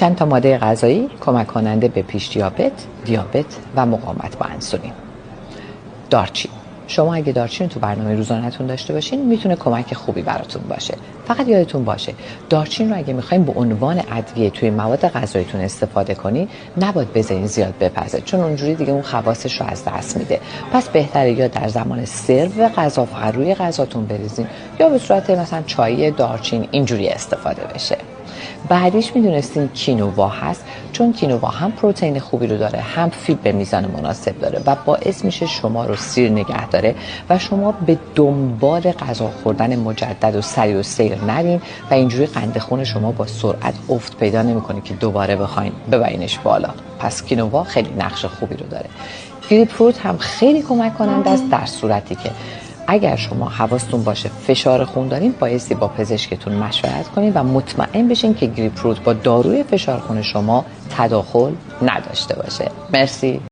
چند تا ماده غذایی کمک کننده به پیش دیابت و مقاومت با انسولین. دارچین. شما اگه دارچین تو برنامه روزانه‌تون داشته باشین میتونه کمک خوبی براتون باشه. فقط یادتون باشه دارچین رو اگه میخواین به عنوان ادویه توی مواد غذاییتون استفاده کنین نباید بذارین زیاد بپزه، چون اونجوری دیگه اون خواصش رو از دست میده. پس بهتره یا در زمان سرو غذا فقط روی غذاتون بریزین یا به صورت مثلا چای دارچین اینجوری استفاده بشه. بعدیش میدونستین کینوا هست، چون کینوا هم پروتئین خوبی رو داره هم فیبر به میزان مناسب داره و باعث میشه شما رو سیر نگه داره و شما به دنبال غذا خوردن مجدد و سریع و سیر نرین و اینجوری قند خون شما با سرعت افت پیدا نمیکنه که دوباره بخواین ببرینش بالا. پس کینوا خیلی نقش خوبی رو داره. گریپ فروت هم خیلی کمک کننده است در صورتی که اگر شما حواستون باشه فشار خون دارین بایستی با پزشکتون مشورت کنین و مطمئن بشین که گریپ فروت با داروی فشار خون شما تداخل نداشته باشه. مرسی.